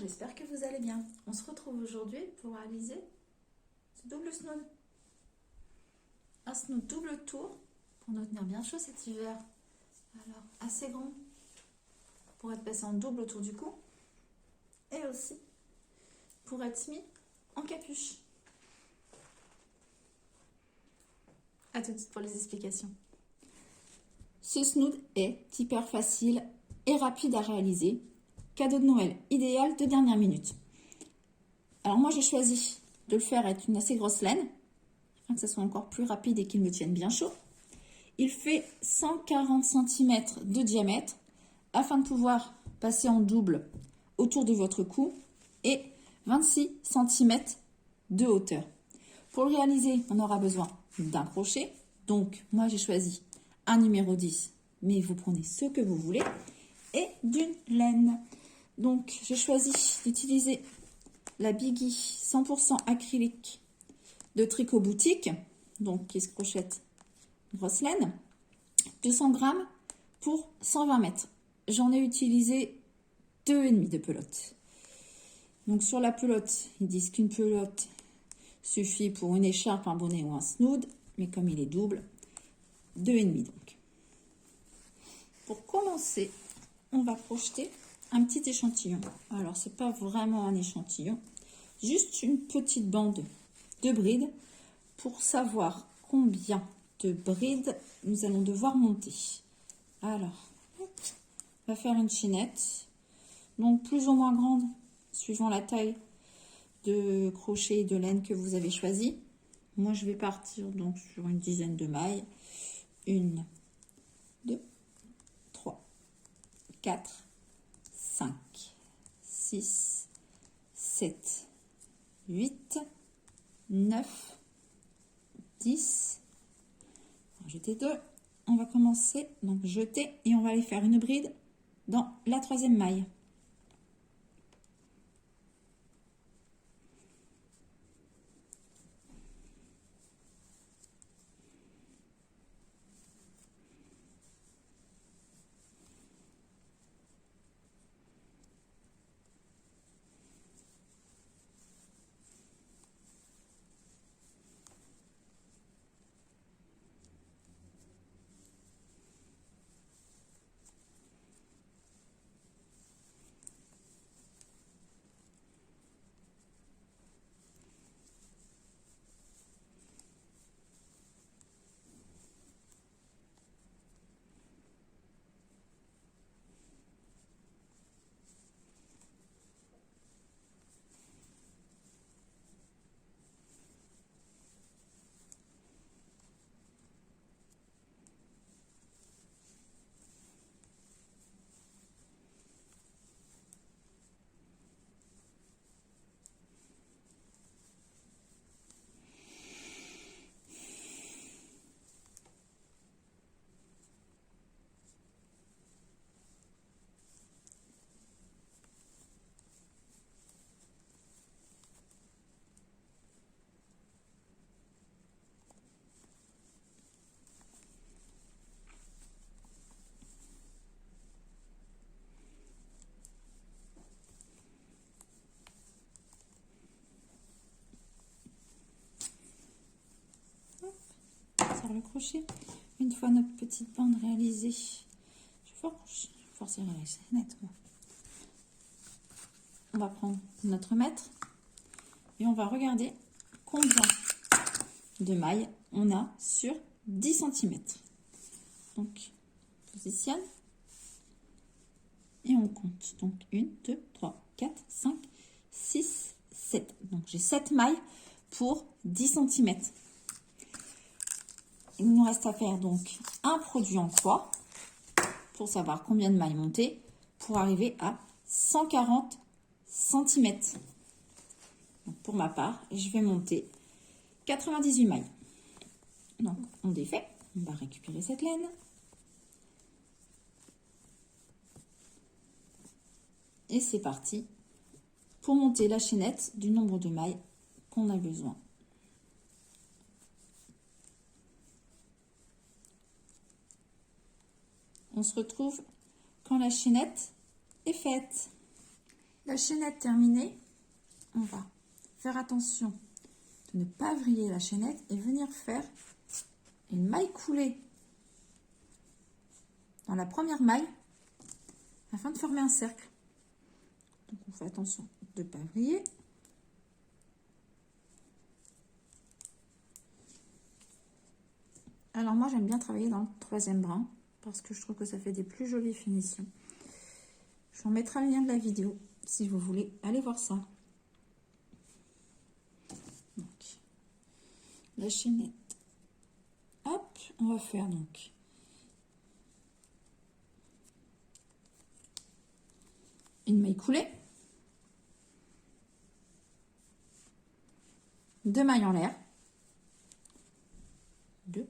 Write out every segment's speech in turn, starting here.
j'espère que vous allez bien. On se retrouve aujourd'hui pour réaliser ce double snood. Un snood double tour pour nous tenir bien chaud cet hiver. Alors, assez grand pour être passé en double tour du cou et aussi pour être mis en capuche. A tout de suite pour les explications. Ce snood est hyper facile et rapide à réaliser. Cadeau de Noël idéal de dernière minute. Alors moi j'ai choisi de le faire avec une assez grosse laine, afin que ça soit encore plus rapide et qu'il me tienne bien chaud. Il fait 140 cm de diamètre, afin de pouvoir passer en double autour de votre cou et 26 cm de hauteur. Pour le réaliser, on aura besoin d'un crochet. Donc moi j'ai choisi un numéro 10, mais vous prenez ce que vous voulez, et d'une laine. Donc j'ai choisi d'utiliser la Biggie 100% acrylique de Tricot Boutique, donc qui se crochette grosse laine, 200 grammes pour 120 mètres. J'en ai utilisé 2,5 de pelote. Donc sur la pelote, ils disent qu'une pelote suffit pour une écharpe, un bonnet ou un snood, mais comme il est double, 2,5 donc. Pour commencer, on va projeter un petit échantillon. Alors c'est pas vraiment un échantillon, juste une petite bande de brides pour savoir combien de brides nous allons devoir monter. Alors, on va faire une chaînette, donc plus ou moins grande, suivant la taille de crochet et de laine que vous avez choisi. Moi, je vais partir donc sur une dizaine de mailles. 1, 2, 3, 4, 5, 6, 7, 8, 9, 10. Jeter 2. On va commencer, donc jeter, et on va aller faire une bride dans la 3e maille. Le crochet. Une fois notre petite bande réalisée, je vais forcer la chaînette. On va prendre notre mètre et on va regarder combien de mailles on a sur 10 cm. Donc, on positionne et on compte. Donc, 1, 2, 3, 4, 5, 6, 7. Donc, j'ai 7 mailles pour 10 cm. Il nous reste à faire donc un produit en croix pour savoir combien de mailles monter pour arriver à 140 cm. Donc pour ma part, je vais monter 98 mailles. Donc on défait, on va récupérer cette laine. Et c'est parti pour monter la chaînette du nombre de mailles qu'on a besoin. On se retrouve quand la chaînette est faite. La chaînette terminée, on va faire attention de ne pas vriller la chaînette et venir faire une maille coulée dans la première maille afin de former un cercle. Donc on fait attention de ne pas vriller. Alors moi j'aime bien travailler dans le troisième brin parce que je trouve que ça fait des plus jolies finitions. Je vous mettrai le lien de la vidéo si vous voulez aller voir ça. Donc la chaînette, hop, on va faire donc une maille coulée, 2 mailles en l'air, 2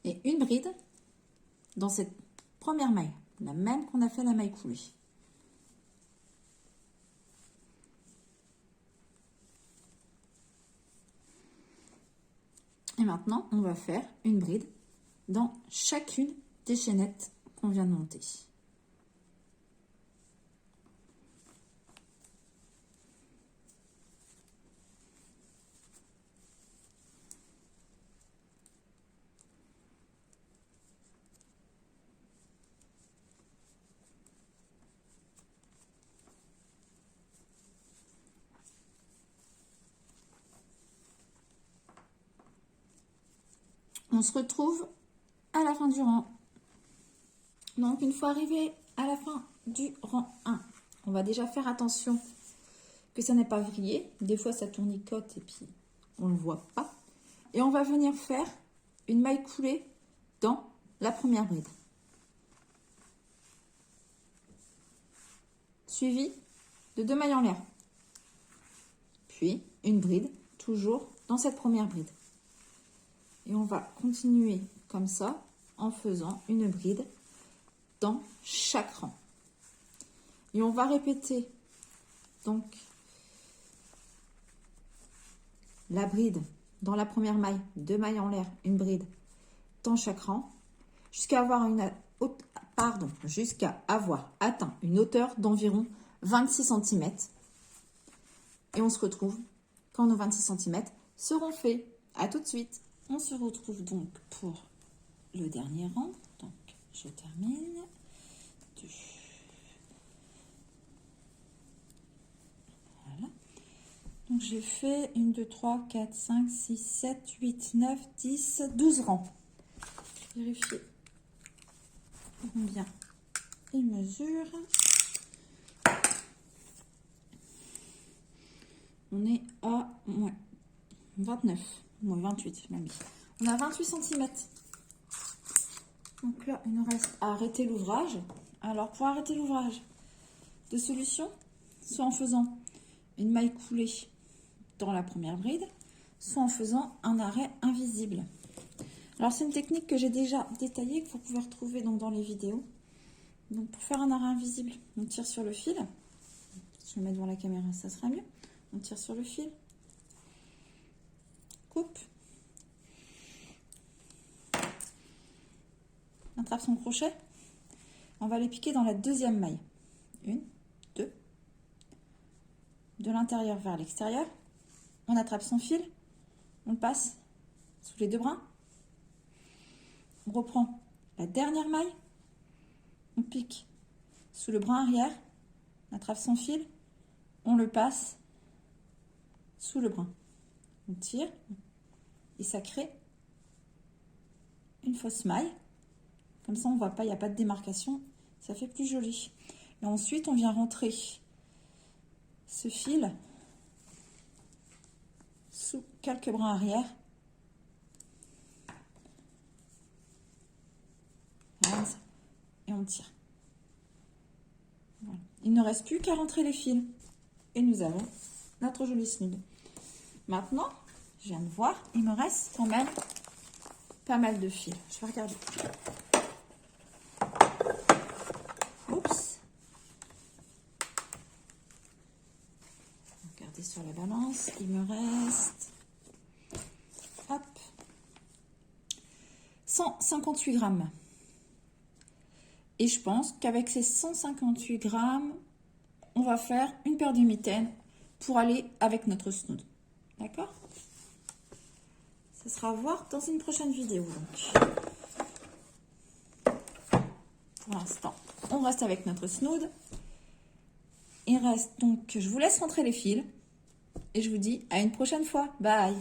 et une bride dans cette première maille, la même qu'on a fait la maille coulée. Et maintenant, on va faire une bride dans chacune des chaînettes qu'on vient de monter. On se retrouve à la fin du rang. Donc, une fois arrivé à la fin du rang 1, on va déjà faire attention que ça n'est pas vrillé. Des fois, ça tournicote et puis on ne le voit pas. Et on va venir faire une maille coulée dans la première bride. Suivi de 2 mailles en l'air. Puis, une bride, toujours dans cette première bride. Et on va continuer comme ça en faisant une bride dans chaque rang. Et on va répéter donc la bride dans la première maille, 2 mailles en l'air, une bride dans chaque rang, jusqu'à avoir atteint une hauteur d'environ 26 cm. Et on se retrouve quand nos 26 cm seront faits. À tout de suite. On se retrouve donc pour le dernier rang. Donc, je termine. 2. Voilà. Donc, j'ai fait 1, 2, 3, 4, 5, 6, 7, 8, 9, 10, 12 rangs. Je vais vérifier combien il mesure. On est à 29. 28, je l'ai mis. On a 28 cm. Donc là, il nous reste à arrêter l'ouvrage. Alors, pour arrêter l'ouvrage, deux solutions. Soit en faisant une maille coulée dans la première bride, soit en faisant un arrêt invisible. Alors, c'est une technique que j'ai déjà détaillée, que vous pouvez retrouver donc dans les vidéos. Donc, pour faire un arrêt invisible, on tire sur le fil. Je le mets devant la caméra, ça sera mieux. On tire sur le fil. Coupe, on attrape son crochet, on va les piquer dans la deuxième maille, 1, 2, de l'intérieur vers l'extérieur, on attrape son fil, on le passe sous les deux brins, on reprend la dernière maille, on pique sous le brin arrière, on attrape son fil, on le passe sous le brin, on tire, et ça crée une fausse maille. Comme ça, on ne voit pas, il n'y a pas de démarcation. Ça fait plus joli. Et ensuite, on vient rentrer ce fil sous quelques brins arrière. Voilà, et on tire. Voilà. Il ne reste plus qu'à rentrer les fils. Et nous avons notre joli snood. Maintenant, je viens de voir, il me reste quand même pas mal de fils. Je vais regarder. Oups. Regardez sur la balance, il me reste 158 grammes. Et je pense qu'avec ces 158 grammes, on va faire une paire de mitaines pour aller avec notre snood. D'accord? Ce sera à voir dans une prochaine vidéo. Donc. Pour l'instant, on reste avec notre snood. Il reste donc, je vous laisse rentrer les fils et je vous dis à une prochaine fois. Bye!